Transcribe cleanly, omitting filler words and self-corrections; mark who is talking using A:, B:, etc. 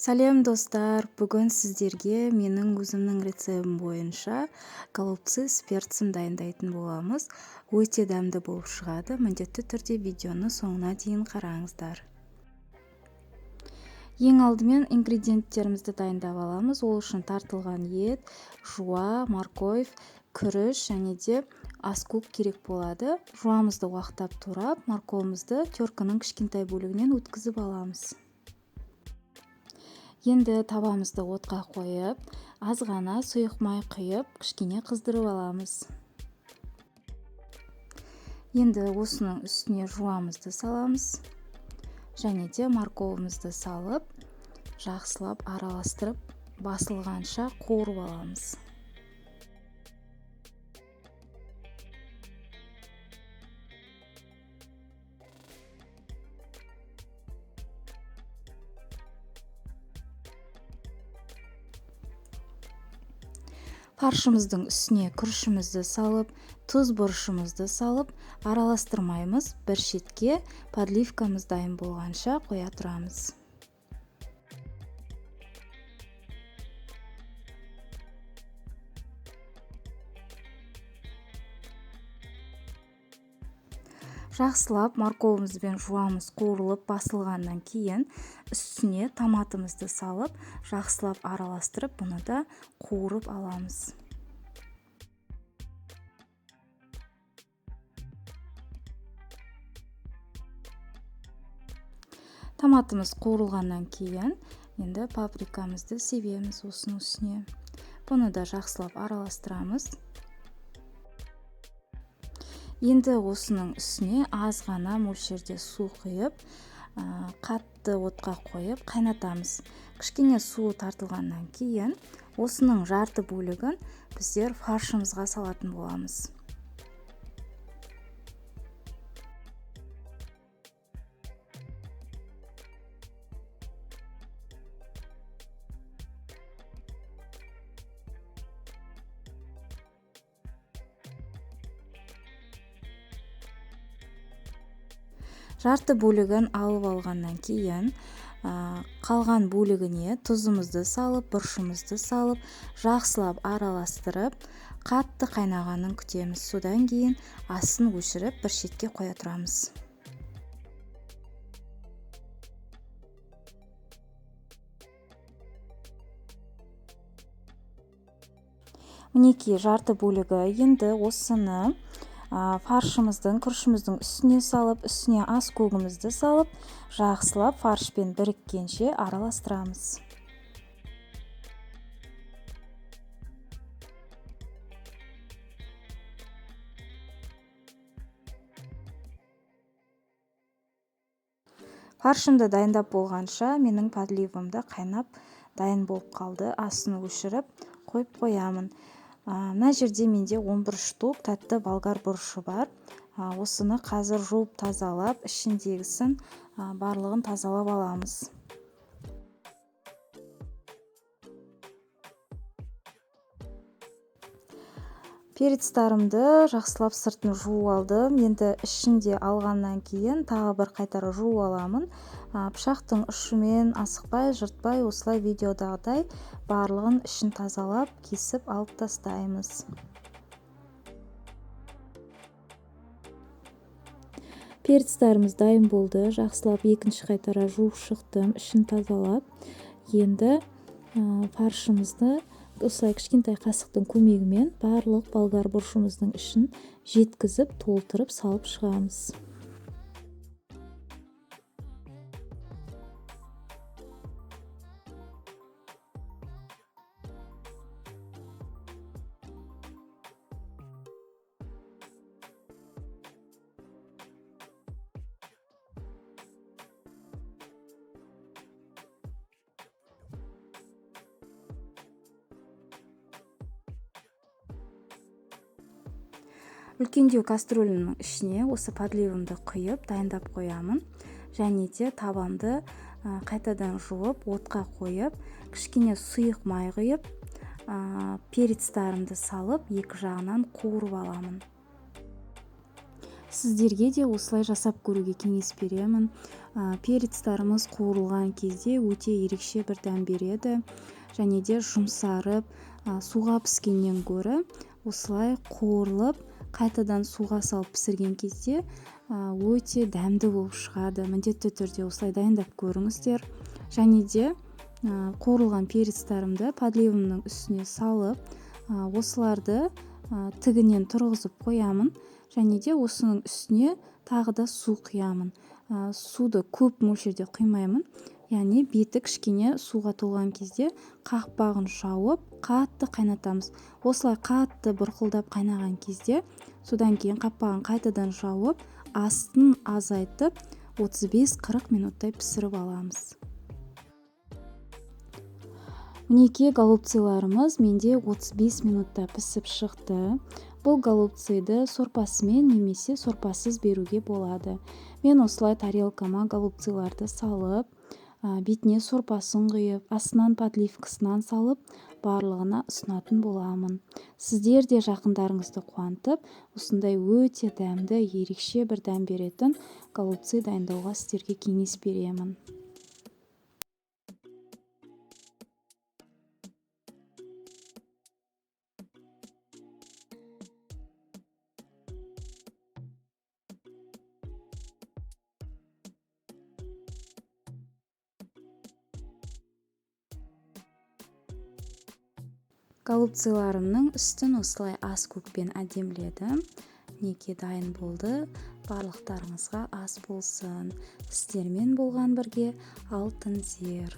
A: Сәлем достар, бүгін сіздерге менің өзімнің рецебім бойынша голубцы с перцем дайындайтын боламыз. Өте дәмді болып шығады. Міндетті түрде видеоны соңына дейін қараңыздар. Ең алдымен ингредиенттерімізді дайындап аламыз. Ол үшін тартылған ет, жуа, морковь, күріш және де аскөк керек болады. Жуамызды уақтап турап, морковымызды терканың кішкентай бөлігінен өткізіп аламыз. Енді табамызды отқа қойып, аз ғана сұйық май құйып, кішкене қыздырып аламыз. Енді осының үстіне жуамызды саламыз. Және де морковымызды салып, жақсылап араластырып, басылғанша қуырып аламыз. Фаршымыздың үстіне күрішімізді салып, тұз бұрышымызды салып, араластырмаймыз. Бір шетке подливкамыз дайын болғанша қоя тұрамыз. Жақсылап морковымызбен жуамыз қуырылып басылғаннан кейін үстіне томатымызды салып, жақсылап араластырып, бұны да қуырып аламыз. Томатымыз қуырылғаннан кейін енді паприкамызды себеміз осының үстіне. Бұны да жақсылап араластырамыз. Енді осының үстіне аз ғана мөлшерде су құйып, қатты отқа қойып қайнатамыз. Кішкене су тартылғаннан кейін осының жарты бөлігін біздер фаршымызға салатын боламыз. Жарты бөлігін алып алғаннан кейін қалған бөлігіне тұзымызды салып, бұрышымызды салып, жақсылап араластырып, қатты қайнағанын күтеміз. Содан кейін асын өшіріп, бір шетке қоя тұрамыз. Мінекей жарты бөлігі. Енді осыны фаршымыздың, күрішіміздің үстіне салып, үстіне аскөгімізді салып, жақсылап фаршпен біріккенше араластырамыз. Фаршымды дайындап болғанша менің подливымды қайнап дайын болып қалды. Асын өшіріп қойып қоямын. Мына жерде менде 11 штук тәтті болгар бұрышы бар. Осыны қазір жуып тазалап, ішіндегісін барлығын тазалап аламыз. Перецтарымды жақсылап сыртын жуып алдым. Енді ішінде алғаннан кейін тағы бір қайтара жуып аламын. Пышақтың ұшымен асықпай, жыртпай, осылай видеодағыдай барлығын ішін тазалап, кесіп алып тастаймыз. Перецтарымыз дайын болды. Жақсылап екінші қайтара жуып шықтым, ішін тазалап. Енді фаршымызды осылай кішкентай қасықтың көмегімен барлық болгар бұрышымыздың ішін жеткізіп, толтырып салып шығамыз. Үлкендеу кастрөлінің ішіне осы подливымды құйып дайындап қоямын. Және де табамды қайтадан жуып, отқа қойып, кішкене сұйық май құйып, перецтарымды салып, екі жағынан қуырып аламын. Сіздерге де осылай жасап көруге кеңес беремін. Перецтарымыз қуырылған кезде өте ерекше бір дәм береді, және де жұмсарып, суға піскеннен гөрі осылай қуырылып қайтадан суға салып пісірген кезде өте дәмді болып шығады. Міндетті түрде осылай дайындап көріңіздер. Және де қуырылған перецтарымды подливымның үстіне салып, осыларды тігінен тұрғызып қоямын. Және де осының үстіне тағы да су құямын. Суды көп мөлшерде құймаймын. Яғни беті кішкене суға толған кезде қақпағын жауып, қатты қайнатамыз. Осылай қатты бұрқылдап қайнаған кезде содан кейін қақпағын қайтадан жауып, астын азайтып 35-40 минуттай пісіріп аламыз. Мінекей голубциларымыз менде 35 минутта пісіп шықты. Бұл голубцийді сорпасымен немесе сорпасыз беруге болады. Мен осылай тарелкама голубциларды салып, бетіне сорпасын құйып, астынан подливкасынан салып, барлығына ұсынатын боламын. Сіздер де жақындарыңызды қуантып, осындай өте дәмді, ерекше бір дәм беретін голубций дайындауға сіздерге кеңес беремін. Голубциларымның үстін осылай ас көкпен әдеміледім. Мінекей дайын болды. Барлықтарыңызға ас болсын. Сіздермен болған бірге алтын зер.